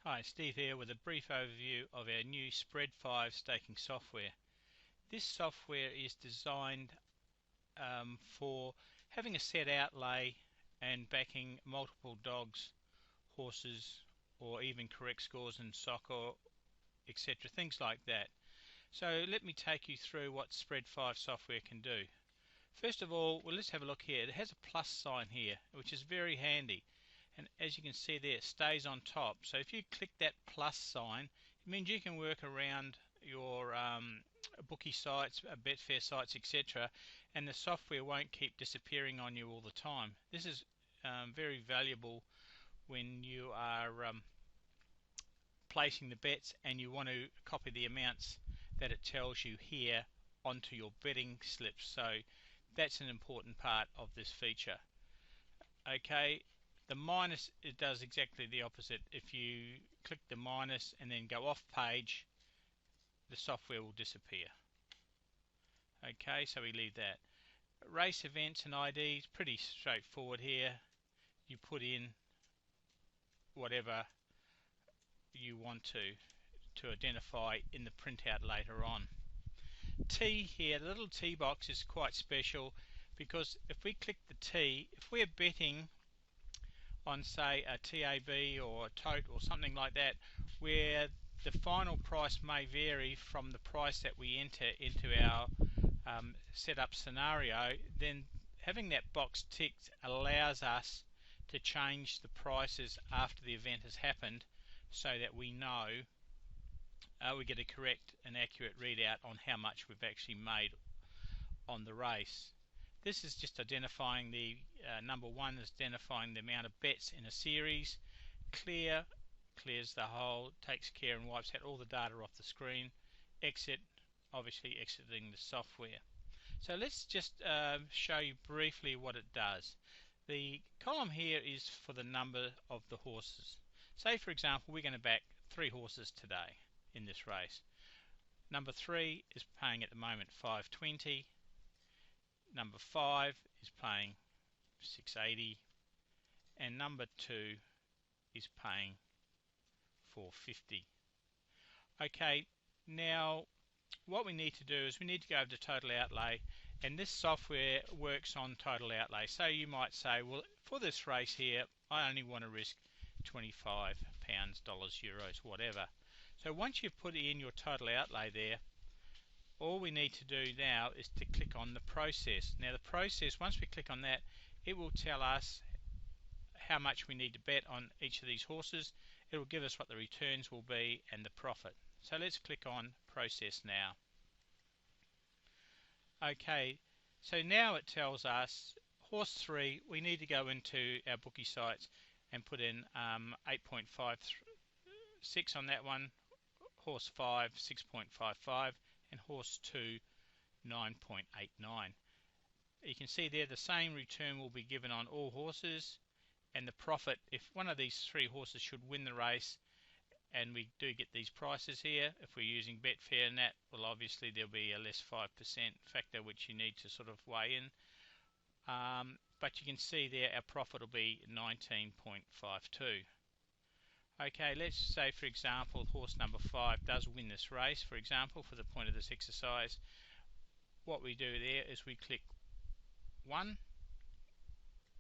Hi, Steve here with a brief overview of our new Spread-5 staking software. This software is designed for having a set outlay and backing multiple dogs, horses, or even correct scores in soccer, etc., things like that. So let me take you through what Spread-5 software can do. First of all, let's have a look here. It has a plus sign here, which is very handy. And as you can see there, it stays on top. So if you click that plus sign, it means you can work around your bookie sites, Betfair sites, etc. and the software won't keep disappearing on you all the time. This is very valuable when you are placing the bets and you want to copy the amounts that it tells you here onto your betting slips. So that's an important part of this feature. Okay, the minus, it does exactly the opposite. If you click the minus and then go off page, the software will disappear. Okay, so we leave that. Race events and IDs, pretty straightforward here. You put in whatever you want to identify in the printout later on. T here, the little T box is quite special because if we click the T, if we're betting on say a TAB or a tote or something like that, where the final price may vary from the price that we enter into our setup scenario, then having that box ticked allows us to change the prices after the event has happened so that we know we get a correct and accurate readout on how much we've actually made on the race. This is just identifying the number one is identifying the amount of bets in a series. Clear clears the whole, takes care and wipes out all the data off the screen. Exit, obviously exiting the software. So let's just show you briefly what it does. The column here is for the number of the horses. Say for example we're going to back 3 horses today in this race. Number 3 is paying at the moment $5.20. Number 5 is paying $6.80, and number 2 is paying $4.50. Okay, now what we need to do is we need to go over to total outlay, and this software works on total outlay. So you might say, well, for this race here I only want to risk £25, dollars, euros, whatever. So once you've put in your total outlay there, all we need to do now is to click on the process. Now the process, once we click on that, it will tell us how much we need to bet on each of these horses. It will give us what the returns will be and the profit. So let's click on process now. Okay, so now it tells us horse 3, we need to go into our bookie sites and put in 8.56 on that one, horse 5 6.55, and horse 2 9.89. You can see there the same return will be given on all horses, and the profit, if one of these 3 horses should win the race, and we do get these prices here, if we're using Betfair and that, well obviously there'll be a less 5% factor which you need to sort of weigh in. But you can see there our profit will be 19.52. Okay, let's say for example horse number 5 does win this race, for example, for the point of this exercise. What we do there is we click 1.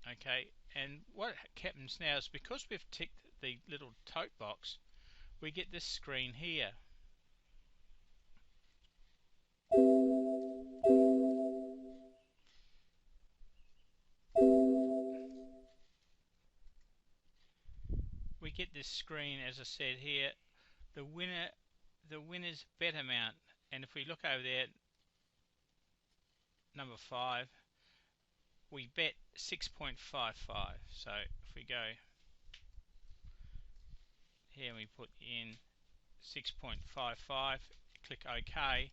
Okay, and what happens now is because we've ticked the little tote box, we get this screen here. We get this screen, as I said here, the winner's bet amount, and if we look over there, number 5, we bet 6.55. So if we go here and we put in 6.55, click OK,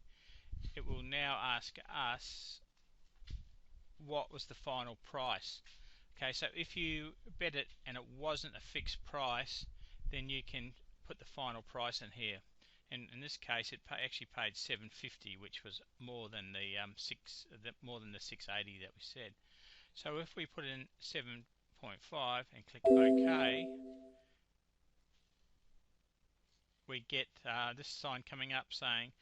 it will now ask us what was the final price. Okay, so if you bet it and it wasn't a fixed price, then you can put the final price in here. And in this case, it actually paid $7.50, which was more than the $6.80 that we said. So if we put in 7.5 and click OK, we get this sign coming up saying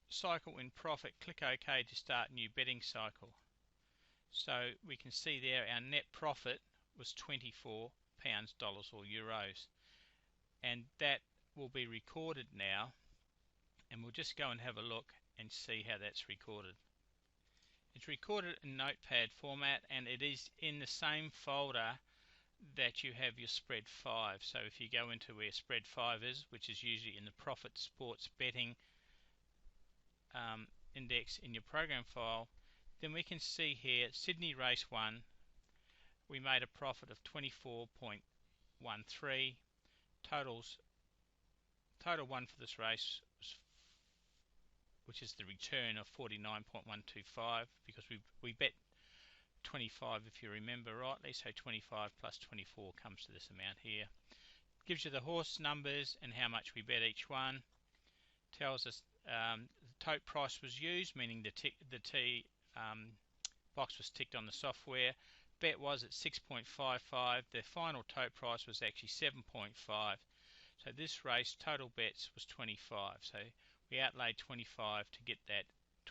cycle in profit, click OK to start new betting cycle. So we can see there our net profit was £24, dollars or euros, and that will be recorded now, and we'll just go and have a look and see how that's recorded. It's recorded in Notepad format, and it is in the same folder that you have your Spread-5. So if you go into where Spread-5 is, which is usually in the Profit Sports Betting index in your program file, then we can see here Sydney Race 1, we made a profit of 24.13. Total one for this race was, which is the return of 49.125, because we bet 25 if you remember rightly, so 25 plus 24 comes to this amount here. Gives you the horse numbers and how much we bet each one. Tells us the tote price was used, meaning the T box was ticked on the software. Bet was at 6.55. The final tote price was actually 7.5. So this race total bets was 25. So we outlaid 25 to get that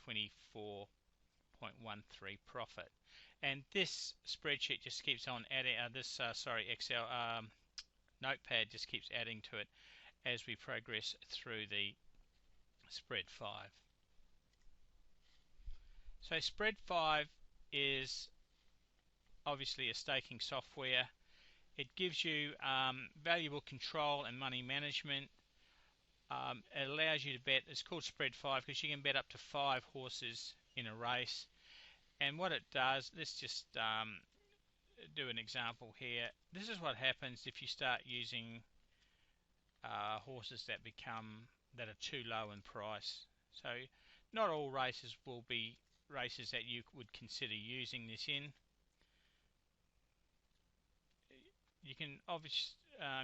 24.13 profit. And this spreadsheet just keeps on adding. Excel Notepad just keeps adding to it as we progress through the Spread-5. So Spread-5 is obviously a staking software. It gives you valuable control and money management. It allows you to bet. It's called Spread-5 because you can bet up to 5 horses in a race. And what it does, let's just do an example here. This is what happens if you start using horses that are too low in price. So not all races will be races that you would consider using this in. You can obviously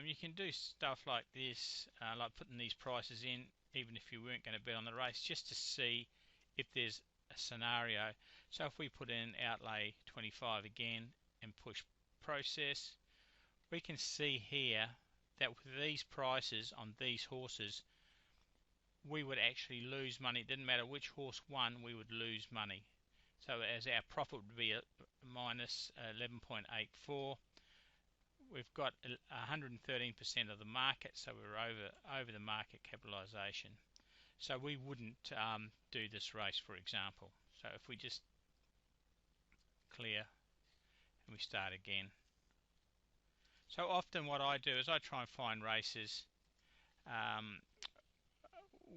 you can do stuff like this, like putting these prices in, even if you weren't going to bet on the race, just to see if there's a scenario. So if we put in outlay 25 again and push process, we can see here that with these prices on these horses, we would actually lose money. It didn't matter which horse won, we would lose money. So as our profit would be minus 11.84, we've got 113% of the market, so we're over the market capitalisation. So we wouldn't do this race, for example. So if we just clear and we start again. So often what I do is I try and find races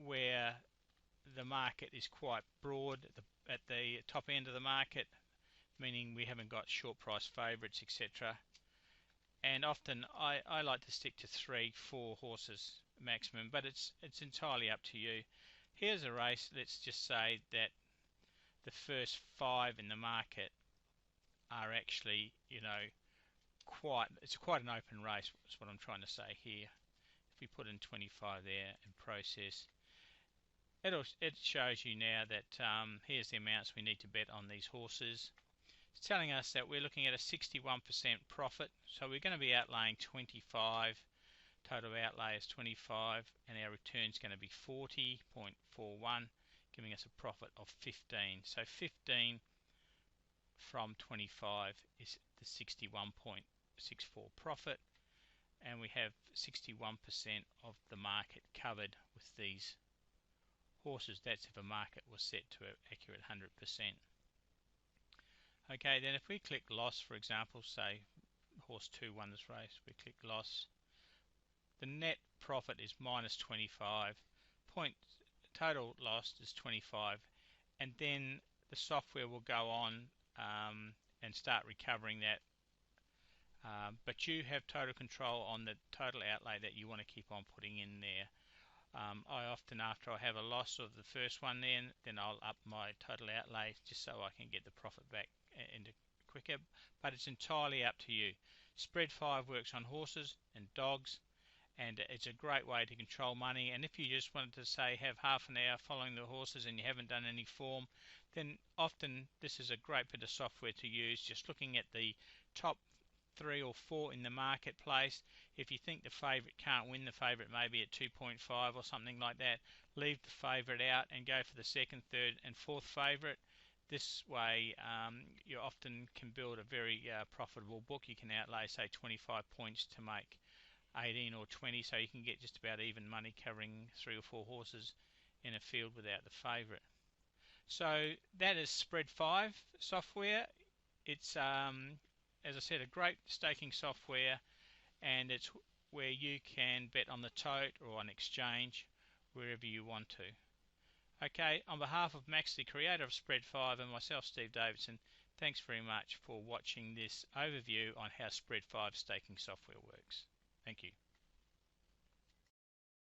where the market is quite broad at the top end of the market, meaning we haven't got short price favourites, etc. And often I like to stick to 3-4 horses maximum, but it's entirely up to you. Here's a race, let's just say that the first 5 in the market are actually, it's quite an open race, is what I'm trying to say here. If we put in 25 there and process, it shows you now that here's the amounts we need to bet on these horses. It's telling us that we're looking at a 61% profit, so we're going to be outlaying 25. Total outlay is 25, and our return is going to be 40.41, giving us a profit of 15. So 15 from 25 is the 61.64 profit, and we have 61% of the market covered with these horses. That's if a market was set to an accurate 100%. Okay, then if we click loss, for example, say horse 2 won this race, we click loss, the net profit is minus 25, total loss is 25, and then the software will go on and start recovering that. But you have total control on the total outlay that you want to keep on putting in there. I often, after I have a loss of the first one, then I'll up my total outlay just so I can get the profit back into quicker. But it's entirely up to you. Spread-5 works on horses and dogs, and it's a great way to control money. And if you just wanted to say have half an hour following the horses and you haven't done any form, then often this is a great bit of software to use, just looking at the top 3 or 4 in the marketplace. If you think the favourite can't win, the favourite maybe at 2.5 or something like that, leave the favourite out and go for the second, third and fourth favourite. This way you often can build a very profitable book. You can outlay say 25 points to make 18 or 20, so you can get just about even money covering 3 or 4 horses in a field without the favourite. So that is Spread-5 software. It's as I said, a great staking software, and it's where you can bet on the tote or on exchange wherever you want to. Okay, on behalf of Max, the creator of Spread-5, and myself, Steve Davidson, thanks very much for watching this overview on how Spread-5 staking software works. Thank you.